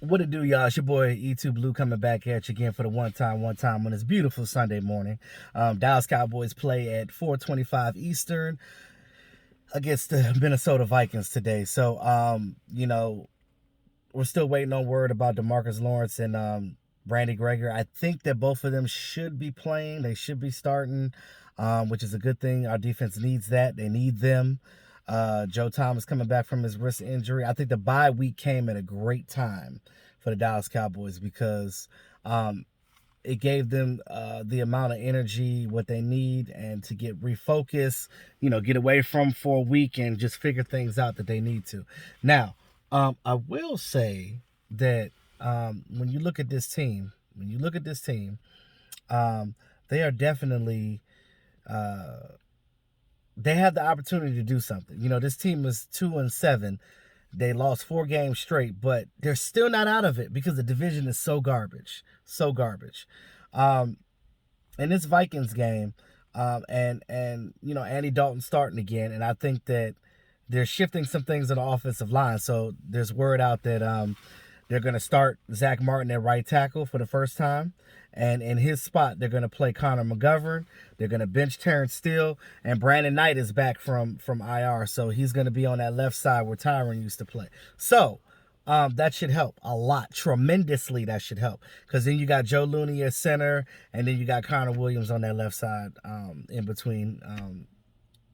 What it do, y'all? It's your boy E2 Blue coming back at you again for the one time on this beautiful Sunday morning. Dallas Cowboys play at 4:25 Eastern against the Minnesota Vikings today. So, we're still waiting on word about DeMarcus Lawrence and Brandy Greger. I think that both of them should be playing. They should be starting, which is a good thing. Our defense needs that. They need them. Joe Thomas coming back from his wrist injury. I think the bye week came at a great time for the Dallas Cowboys because it gave them the amount of energy, what they need, and to get refocused, get away from for a week and just figure things out that they need to. Now, I will say that when you look at this team, they are definitely they have the opportunity to do something. This team was 2-7. They lost 4 games straight, but they're still not out of it because the division is so garbage, so garbage. In this Vikings game, and Andy Dalton starting again, and I think that they're shifting some things in the offensive line. So there's word out that they're going to start Zach Martin at right tackle for the first time. And in his spot, they're going to play Connor McGovern. They're going to bench Terrence Steele. And Brandon Knight is back from IR. So he's going to be on that left side where Tyron used to play. So that should help a lot. Tremendously, that should help. Because then you got Joe Looney at center. And then you got Connor Williams on that left side in between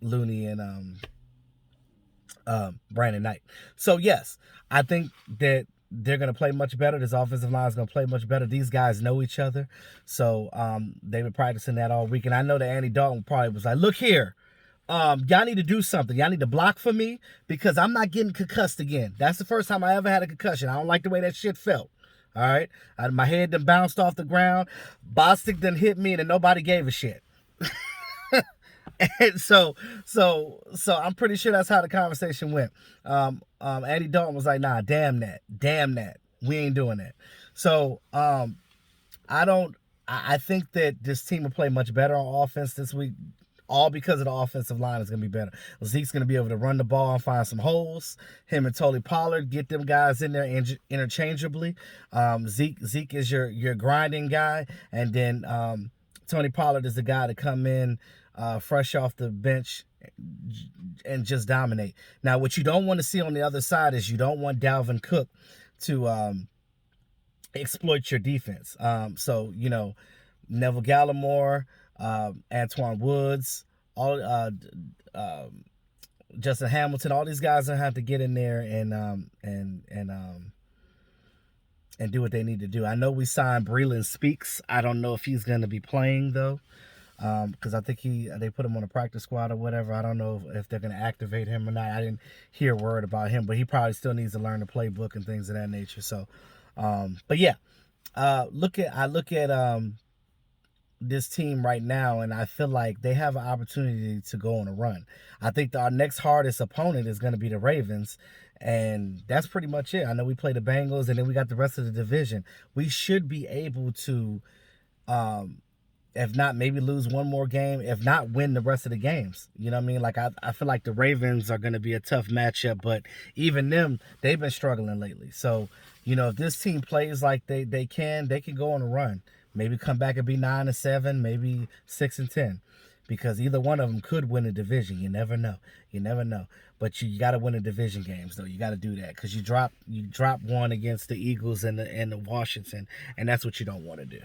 Looney and Brandon Knight. So, yes, I think that they're going to play much better. This offensive line is going to play much better. These guys know each other. So they've been practicing that all week. And I know that Andy Dalton probably was like, look here, y'all need to do something. Y'all need to block for me because I'm not getting concussed again. That's the first time I ever had a concussion. I don't like the way that shit felt. All right? My head done bounced off the ground. Bostic done hit me and then nobody gave a shit. And so I'm pretty sure that's how the conversation went. Andy Dalton was like, nah, damn that. We ain't doing that. So I think that this team will play much better on offense this week, all because of the offensive line is going to be better. Zeke's going to be able to run the ball and find some holes. Him and Tony Pollard, get them guys in there interchangeably. Zeke is your grinding guy, and then Tony Pollard is the guy to come in fresh off the bench and just dominate. Now, what you don't want to see on the other side is you don't want Dalvin Cook to exploit your defense. So, Neville Gallimore, Antoine Woods, all Justin Hamilton, all these guys are going to have to get in there and do what they need to do. I know we signed Breland Speaks. I don't know if he's going to be playing, though. Because I think they put him on a practice squad or whatever. I don't know if they're going to activate him or not. I didn't hear a word about him, but he probably still needs to learn the playbook and things of that nature. So, but yeah, I look at this team right now, and I feel like they have an opportunity to go on a run. I think our next hardest opponent is going to be the Ravens, and that's pretty much it. I know we play the Bengals, and then we got the rest of the division. We should be able to if not, maybe lose one more game. If not, win the rest of the games. You know what I mean? Like, I feel like the Ravens are going to be a tough matchup, but even them, they've been struggling lately. So, if this team plays like they can go on a run. Maybe come back and be 9-7, maybe 6-10. Because either one of them could win a division. You never know. But you got to win the division games, though. You got to do that because you drop one against the Eagles and the Washington, and that's what you don't want to do.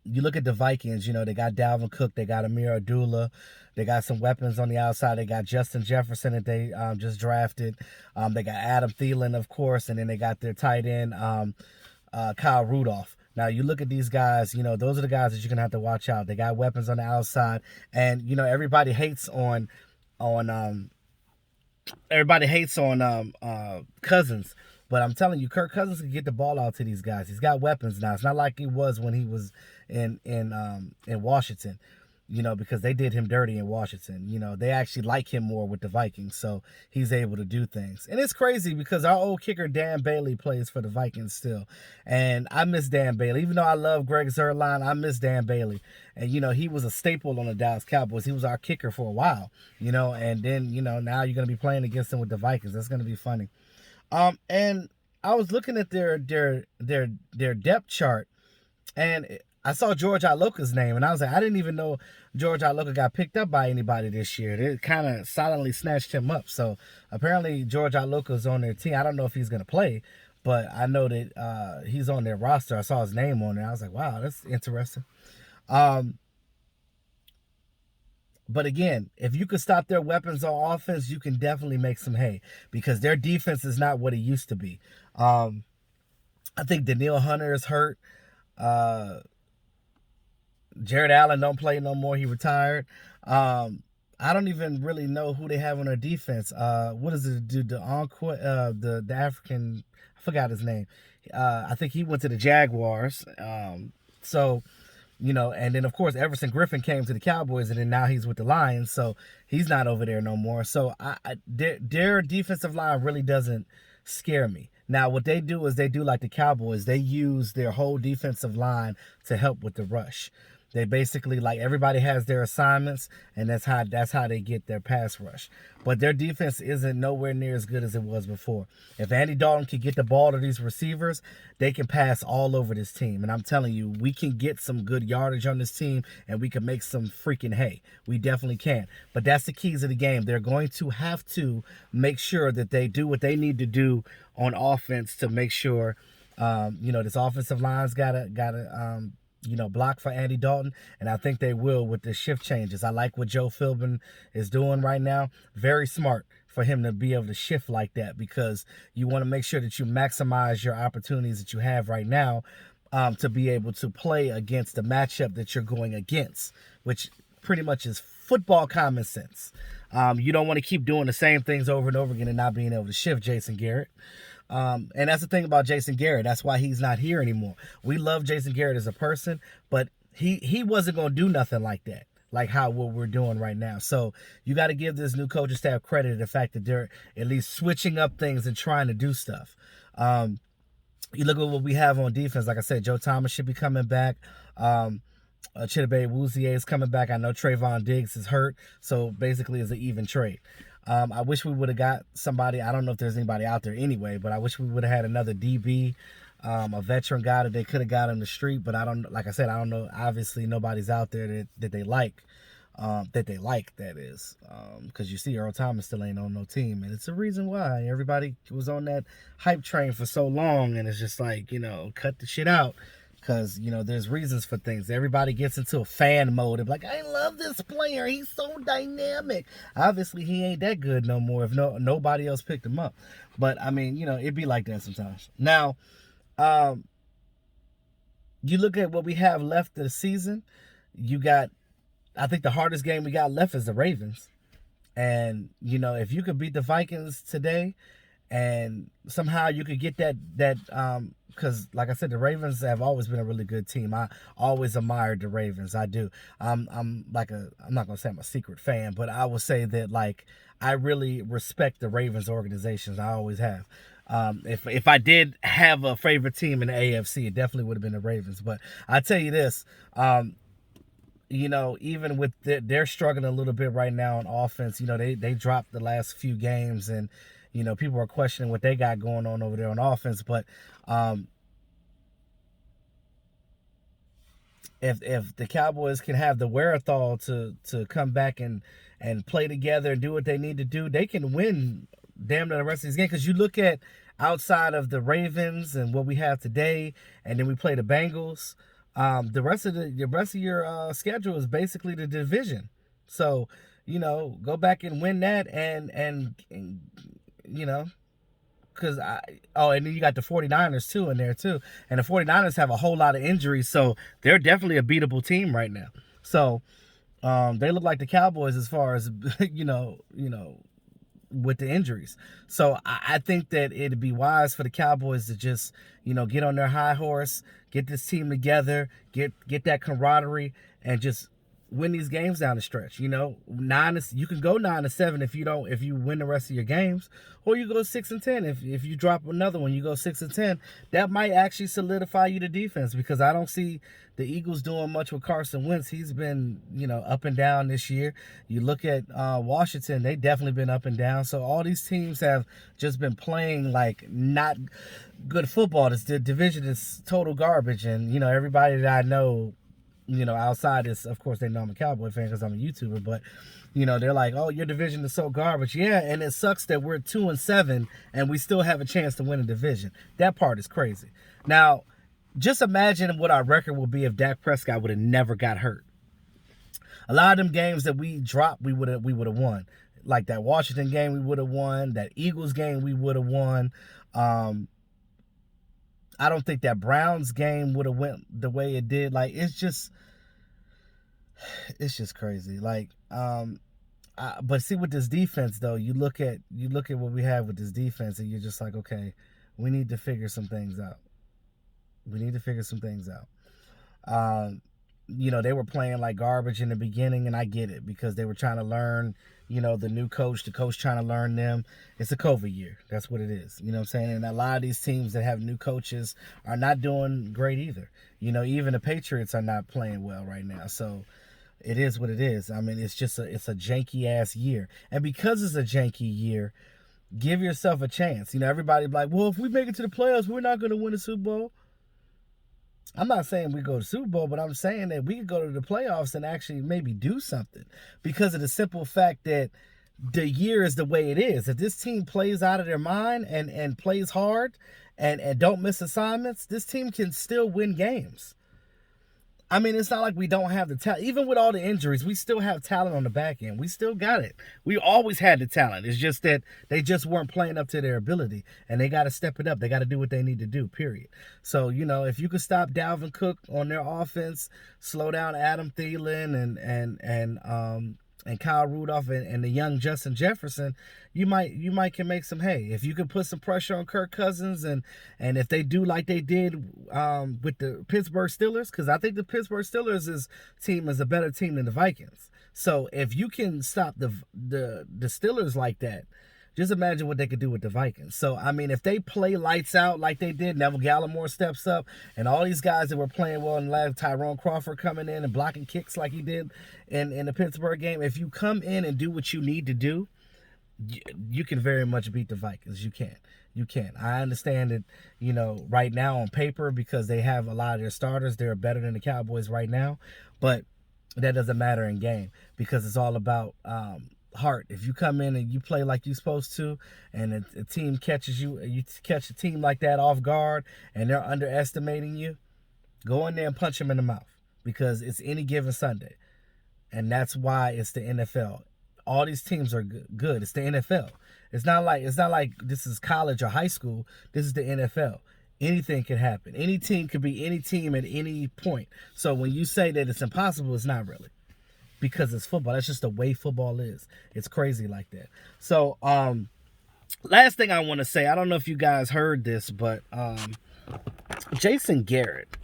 You look at the Vikings, they got Dalvin Cook, they got Amir Abdullah, they got some weapons on the outside. They got Justin Jefferson that they just drafted. They got Adam Thielen, of course, and then they got their tight end, Kyle Rudolph. Now, you look at these guys, those are the guys that you're going to have to watch out. They got weapons on the outside, and, everybody hates on Cousins. But I'm telling you, Kirk Cousins can get the ball out to these guys. He's got weapons now. It's not like he was when he was in Washington, because they did him dirty in Washington. They actually like him more with the Vikings, so he's able to do things. And it's crazy because our old kicker, Dan Bailey, plays for the Vikings still. And I miss Dan Bailey. Even though I love Greg Zuerlein, I miss Dan Bailey. And, he was a staple on the Dallas Cowboys. He was our kicker for a while, and then, now you're going to be playing against him with the Vikings. That's going to be funny. And I was looking at their depth chart, and I saw George Iloka's name, and I was like, I didn't even know George Iloka got picked up by anybody this year. They kind of silently snatched him up. So apparently George Iloka's on their team. I don't know if he's gonna play, but I know that he's on their roster. I saw his name on there. I was like, wow, that's interesting. Um, but again, if you could stop their weapons on offense, you can definitely make some hay because their defense is not what it used to be. I think Daniil Hunter is hurt. Uh, Jared Allen don't play no more. He retired. I don't even really know who they have on their defense. What is it? The African, I forgot his name. I think he went to the Jaguars. So and then of course Everson Griffin came to the Cowboys, and then now he's with the Lions, so he's not over there no more. So their defensive line really doesn't scare me. Now what they do is they do like the Cowboys. They use their whole defensive line to help with the rush. They basically, like, everybody has their assignments, and that's how they get their pass rush. But their defense isn't nowhere near as good as it was before. If Andy Dalton can get the ball to these receivers, they can pass all over this team. And I'm telling you, we can get some good yardage on this team, and we can make some freaking hay. We definitely can. But that's the keys of the game. They're going to have to make sure that they do what they need to do on offense to make sure, this offensive line's gotta block for Andy Dalton, and I think they will with the shift changes. I like what Joe Philbin is doing right now. Very smart for him to be able to shift like that, because you want to make sure that you maximize your opportunities that you have right now, to be able to play against the matchup that you're going against, which pretty much is football common sense. You don't want to keep doing the same things over and over again and not being able to shift, Jason Garrett. And that's the thing about Jason Garrett. That's why he's not here anymore. We love Jason Garrett as a person, but he wasn't going to do nothing like that, like what we're doing right now. So you got to give this new coaching staff credit to the fact that they're at least switching up things and trying to do stuff. You look at what we have on defense. Like I said, Joe Thomas should be coming back. Chidobe Awuzie is coming back. I know Trayvon Diggs is hurt, so basically it's an even trade. I wish we would have got somebody. I don't know if there's anybody out there anyway, but I wish we would have had another DB, a veteran guy that they could have got on the street. But I don't, like I said, I don't know. Obviously, nobody's out there that they like, that is. Because you see, Earl Thomas still ain't on no team, and it's a reason why everybody was on that hype train for so long, and it's just like, cut the shit out. Because, there's reasons for things. Everybody gets into a fan mode. They're like, I love this player. He's so dynamic. Obviously, he ain't that good no more if nobody else picked him up. But, I mean, it'd be like that sometimes. Now, you look at what we have left of the season. I think the hardest game we got left is the Ravens. And, if you could beat the Vikings today, and somehow you could get that because like I said, the Ravens have always been a really good team. I always admired the Ravens. I do. I'm not gonna say I'm a secret fan, but I will say that, like, I really respect the Ravens organizations. I always have. If I did have a favorite team in the AFC, it definitely would have been the Ravens. But I tell you this, even with they're struggling a little bit right now on offense. They dropped the last few games, and people are questioning what they got going on over there on offense. But if the Cowboys can have the wherewithal to come back and play together and do what they need to do, they can win damn near the rest of these games. Because you look at outside of the Ravens and what we have today, and then we play the Bengals. The rest of your schedule is basically the division. So go back and win that, and because and then you got the 49ers too in there too, and the 49ers have a whole lot of injuries, so they're definitely a beatable team right now. So they look like the Cowboys as far as with the injuries. So I think that it'd be wise for the Cowboys to just get on their high horse, get this team together, get that camaraderie, and just win these games down the stretch. You know, you can go 9-7 if you win the rest of your games, or you go 6-10 if you drop another one. You go 6-10. That might actually solidify you the defense, because I don't see the Eagles doing much with Carson Wentz. He's been, you know, up and down this year. You look at Washington; they definitely been up and down. So all these teams have just been playing like not good football. The division is total garbage, and you know, everybody that I know, you know, outside is, of course, they know I'm a Cowboy fan because I'm a YouTuber, but, you know, they're like, oh, your division is so garbage. Yeah, and it sucks that we're 2-7 and we still have a chance to win a division. That part is crazy. Now, just imagine what our record would be if Dak Prescott would have never got hurt. A lot of them games that we dropped, we would have won. Like that Washington game, we would have won. That Eagles game, we would have won. I don't think that Browns game would have went the way it did. Like, it's just crazy. Like, but see, with this defense though, you look at what we have with this defense, and you're just like, okay, we need to figure some things out. You know, they were playing like garbage in the beginning, and I get it, because they were trying to learn, you know, the new coach, the coach trying to learn them. It's a COVID year. That's what it is. You know what I'm saying? And a lot of these teams that have new coaches are not doing great either. You know, even the Patriots are not playing well right now. So it is what it is. I mean, it's a janky ass year. And because it's a janky year, give yourself a chance. You know, everybody be like, well, if we make it to the playoffs, we're not going to win the Super Bowl. I'm not saying we go to the Super Bowl, but I'm saying that we could go to the playoffs and actually maybe do something, because of the simple fact that the year is the way it is. If this team plays out of their mind and plays hard and don't miss assignments, this team can still win games. I mean, it's not like we don't have the talent. Even with all the injuries, we still have talent on the back end. We still got it. We always had the talent. It's just that they just weren't playing up to their ability, and they got to step it up. They got to do what they need to do, period. So, you know, if you could stop Dalvin Cook on their offense, slow down Adam Thielen and Kyle Rudolph and the young Justin Jefferson, you might can make some hay. If you can put some pressure on Kirk Cousins, and if they do like they did with the Pittsburgh Steelers, because I think the Pittsburgh Steelers' team is a better team than the Vikings. So if you can stop the Steelers like that, just imagine what they could do with the Vikings. So, I mean, if they play lights out like they did, Neville Gallimore steps up, and all these guys that were playing well in the last, Tyrone Crawford coming in and blocking kicks like he did in the Pittsburgh game, if you come in and do what you need to do, you can very much beat the Vikings. You can. I understand that, you know, right now on paper, because they have a lot of their starters, they're better than the Cowboys right now, but that doesn't matter in game, because it's all about heart. If you come in and you play like you're supposed to, and a team catches you catch a team like that off guard, and they're underestimating you, go in there and punch them in the mouth, because it's any given Sunday. And that's why it's the NFL. All these teams are good. It's the NFL. It's not like this is college or high school. This is the NFL. Anything can happen. Any team could be any team at any point. So when you say that it's impossible, it's not really, because it's football. That's just the way football is. It's crazy like that. So, last thing I want to say, I don't know if you guys heard this, but Jason Garrett.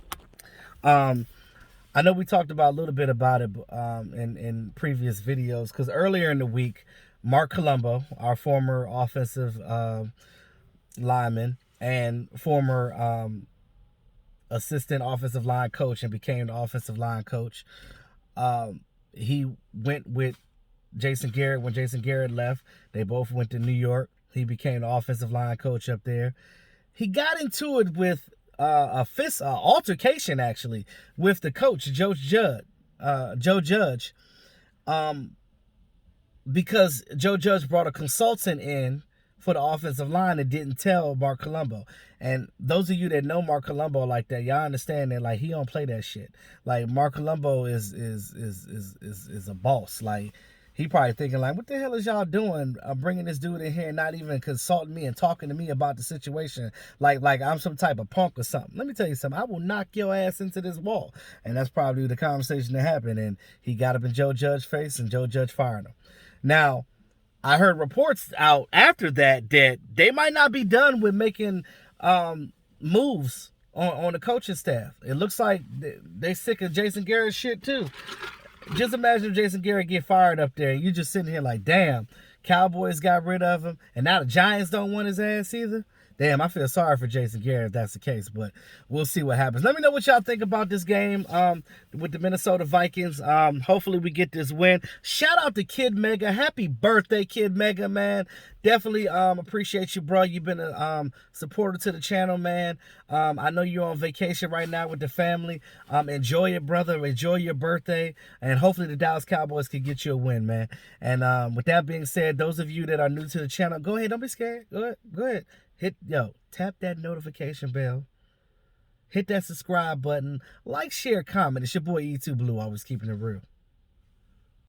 I know we talked about a little bit about it in previous videos, because earlier in the week, Mark Colombo, our former offensive lineman and former assistant offensive line coach, and became the offensive line coach, he went with Jason Garrett. When Jason Garrett left, they both went to New York. He became the offensive line coach up there. He got into it with altercation, actually, with the coach, Joe Judge, because Joe Judge brought a consultant in for the offensive line and didn't tell Mark Colombo. And those of you that know Mark Colombo like that, y'all understand that, like, he don't play that shit. Like, Mark Colombo is a boss. Like, he probably thinking, like, what the hell is y'all doing, bringing this dude in here and not even consulting me and talking to me about the situation, like I'm some type of punk or something. Let me tell you something. I will knock your ass into this wall. And that's probably the conversation that happened. And he got up in Joe Judge's face, and Joe Judge fired him. Now, I heard reports out after that they might not be done with making moves on the coaching staff. It looks like they sick of Jason Garrett's shit too. Just imagine if Jason Garrett get fired up there, and you just sitting here like, damn, Cowboys got rid of him, and now the Giants don't want his ass either. Damn, I feel sorry for Jason Garrett if that's the case, but we'll see what happens. Let me know what y'all think about this game with the Minnesota Vikings. Hopefully we get this win. Shout out to Kid Mega. Happy birthday, Kid Mega, man. Definitely appreciate you, bro. You've been a supporter to the channel, man. I know you're on vacation right now with the family. Enjoy it, brother. Enjoy your birthday. And hopefully the Dallas Cowboys can get you a win, man. And with that being said, those of you that are new to the channel, go ahead. Don't be scared. Go ahead. Tap that notification bell. Hit that subscribe button. Like, share, comment. It's your boy E2 Blue, always keeping it real.